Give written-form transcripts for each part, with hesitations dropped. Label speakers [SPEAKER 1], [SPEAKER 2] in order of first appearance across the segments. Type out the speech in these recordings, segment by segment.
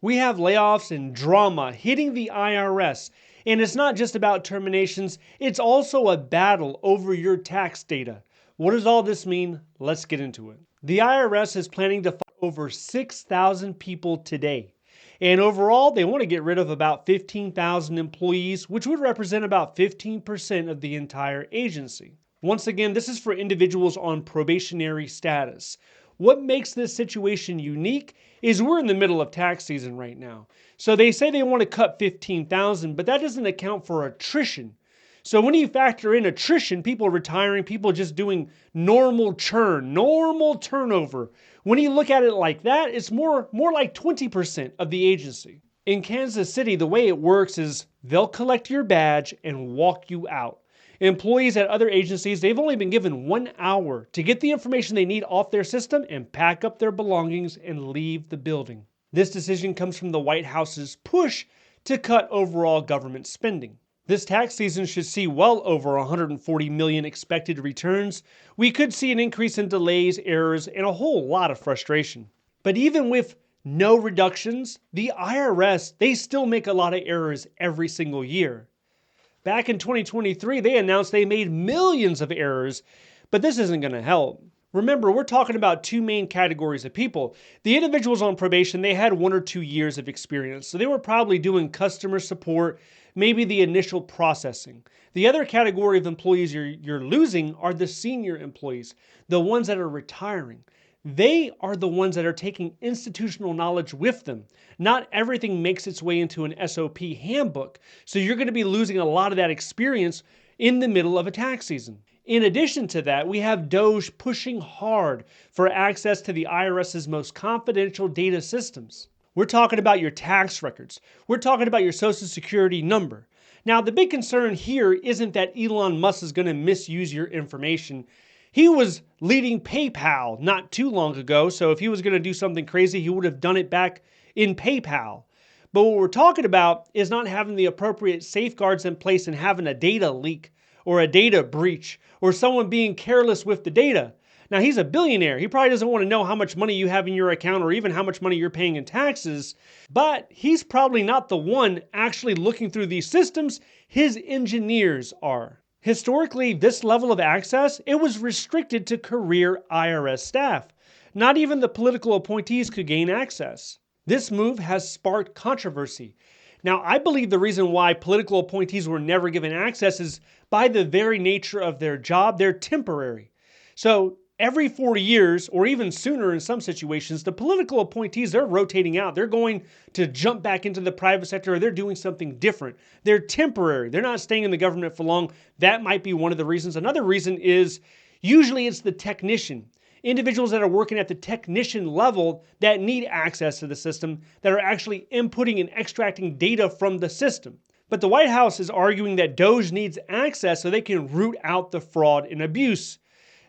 [SPEAKER 1] We have layoffs and drama hitting the IRS. And it's not just about terminations, it's also a battle over your tax data. What does all this mean? Let's get into it. The IRS is planning to fire over 6,000 people today. And overall, they want to get rid of about 15,000 employees, which would represent about 15% of the entire agency. Once again, this is for individuals on probationary status. What makes this situation unique is we're in the middle of tax season right now. So they say they want to cut 15,000, but that doesn't account for attrition. So when you factor in attrition, people retiring, people just doing normal churn, normal turnover, when you look at it like that, it's more like 20% of the agency. In Kansas City, the way it works is they'll collect your badge and walk you out. Employees at other agencies, they've only been given 1 hour to get the information they need off their system and pack up their belongings and leave the building. This decision comes from the White House's push to cut overall government spending. This tax season should see well over 140 million expected returns. We could see an increase in delays, errors, and a whole lot of frustration. But even with no reductions, the IRS, they still make a lot of errors every single year. Back in 2023, they announced they made millions of errors, but this isn't going to help. Remember, we're talking about two main categories of people. The individuals on probation, they had 1 or 2 years of experience, so they were probably doing customer support, maybe the initial processing. The other category of employees you're losing are the senior employees, the ones that are retiring. They are the ones that are taking institutional knowledge with them. Not everything makes its way into an SOP handbook, so you're going to be losing a lot of that experience in the middle of a tax season. In addition to that, we have DOJ pushing hard for access to the IRS's most confidential data systems. We're talking about your tax records. We're talking about your social security number. Now, the big concern here isn't that Elon Musk is going to misuse your information. He was leading PayPal not too long ago, so if he was going to do something crazy, he would have done it back in PayPal. But what we're talking about is not having the appropriate safeguards in place and having a data leak or a data breach or someone being careless with the data. Now, he's a billionaire. He probably doesn't want to know how much money you have in your account or even how much money you're paying in taxes, but he's probably not the one actually looking through these systems. His engineers are. Historically, this level of access, it was restricted to career IRS staff. Not even the political appointees could gain access. This move has sparked controversy. Now, I believe the reason why political appointees were never given access is by the very nature of their job, they're temporary. So every 4 years, or even sooner in some situations, the political appointees, they're rotating out. They're going to jump back into the private sector, or they're doing something different. They're temporary. They're not staying in the government for long. That might be one of the reasons. Another reason is usually it's the technician. Individuals that are working at the technician level that need access to the system, that are actually inputting and extracting data from the system. But the White House is arguing that DOJ needs access so they can root out the fraud and abuse.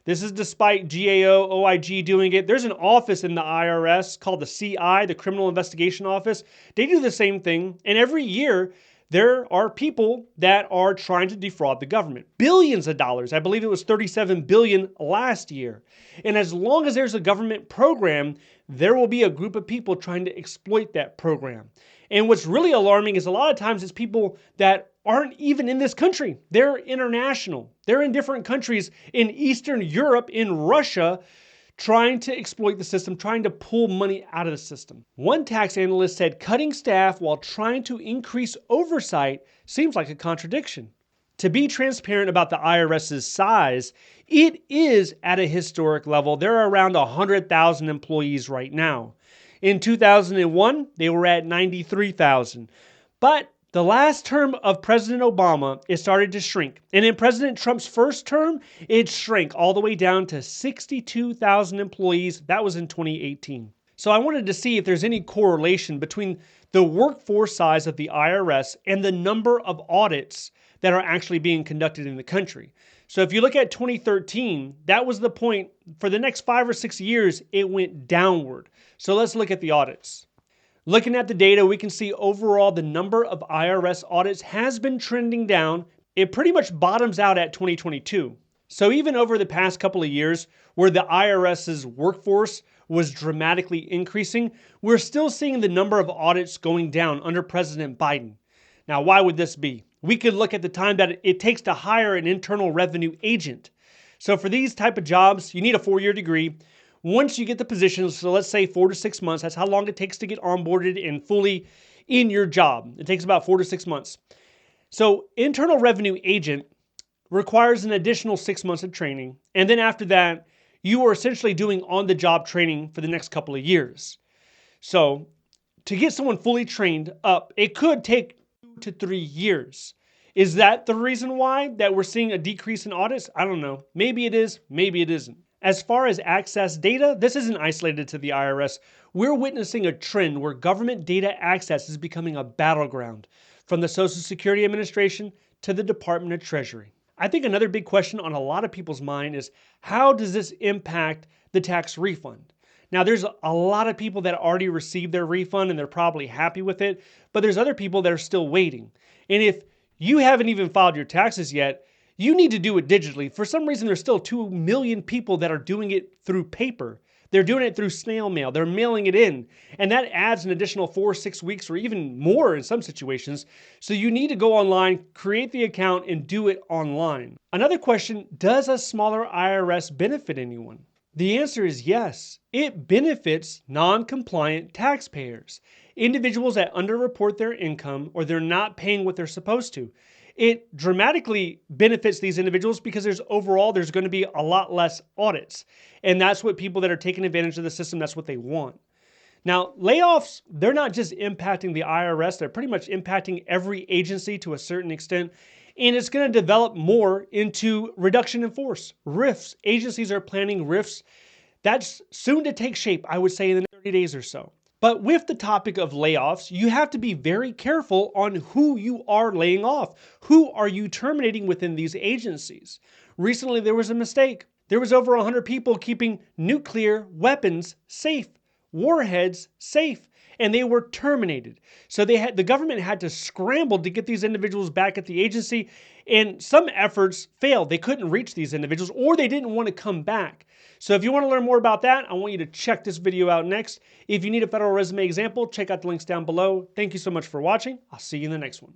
[SPEAKER 1] This is despite GAO, OIG doing it. There's an office in the IRS called the CI, the Criminal Investigation Office. They do the same thing. And every year, there are people that are trying to defraud the government. Billions of dollars. I believe it was $37 billion last year. And as long as there's a government program, there will be a group of people trying to exploit that program. And what's really alarming is a lot of times it's people that aren't even in this country. They're international. They're in different countries in Eastern Europe, in Russia, trying to exploit the system, trying to pull money out of the system. One tax analyst said cutting staff while trying to increase oversight seems like a contradiction. To be transparent about the IRS's size, it is at a historic level. There are around 100,000 employees right now. In 2001, they were at 93,000. But the last term of President Obama, it started to shrink. And in President Trump's first term, it shrank all the way down to 62,000 employees. That was in 2018. So I wanted to see if there's any correlation between the workforce size of the IRS and the number of audits that are actually being conducted in the country. So if you look at 2013, that was the point. For the next 5 or 6 years, it went downward. So let's look at the audits. Looking at the data, we can see overall the number of IRS audits has been trending down. It pretty much bottoms out at 2022. So even over the past couple of years, where the IRS's workforce was dramatically increasing, we're still seeing the number of audits going down under President Biden. Now, why would this be? We could look at the time that it takes to hire an internal revenue agent. So for these type of jobs, you need a 4-year degree. Once you get the position, so let's say 4 to 6 months, that's how long it takes to get onboarded and fully in your job. It takes about 4 to 6 months. So internal revenue agent requires an additional 6 months of training. And then after that, you are essentially doing on-the-job training for the next couple of years. So to get someone fully trained up, it could take 2 to 3 years. Is that the reason why that we're seeing a decrease in audits? I don't know. Maybe it is, maybe it isn't. As far as access data, this isn't isolated to the IRS. We're witnessing a trend where government data access is becoming a battleground, from the Social Security Administration to the Department of Treasury. I think another big question on a lot of people's mind is, how does this impact the tax refund? Now, there's a lot of people that already received their refund and they're probably happy with it, but there's other people that are still waiting. And if you haven't even filed your taxes yet, you need to do it digitally. For some reason, there's still 2 million people that are doing it through paper. They're doing it through snail mail. They're mailing it in. And that adds an additional 4 or 6 weeks or even more in some situations. So you need to go online, create the account, and do it online. Another question, does a smaller IRS benefit anyone? The answer is yes. It benefits non-compliant taxpayers, individuals that underreport their income or they're not paying what they're supposed to. It dramatically benefits these individuals because there's going to be a lot less audits. And that's what people that are taking advantage of the system, that's what they want. Now, layoffs, they're not just impacting the IRS, they're pretty much impacting every agency to a certain extent. And it's going to develop more into reduction in force, RIFs. Agencies are planning RIFs. That's soon to take shape, I would say, in the next 30 days or so. But with the topic of layoffs, you have to be very careful on who you are laying off. Who are you terminating within these agencies? Recently, there was a mistake. There was over 100 people keeping nuclear weapons safe, warheads safe, and they were terminated. So the government had to scramble to get these individuals back at the agency, and some efforts failed. They couldn't reach these individuals, or they didn't want to come back. So if you want to learn more about that, I want you to check this video out next. If you need a federal resume example, check out the links down below. Thank you so much for watching. I'll see you in the next one.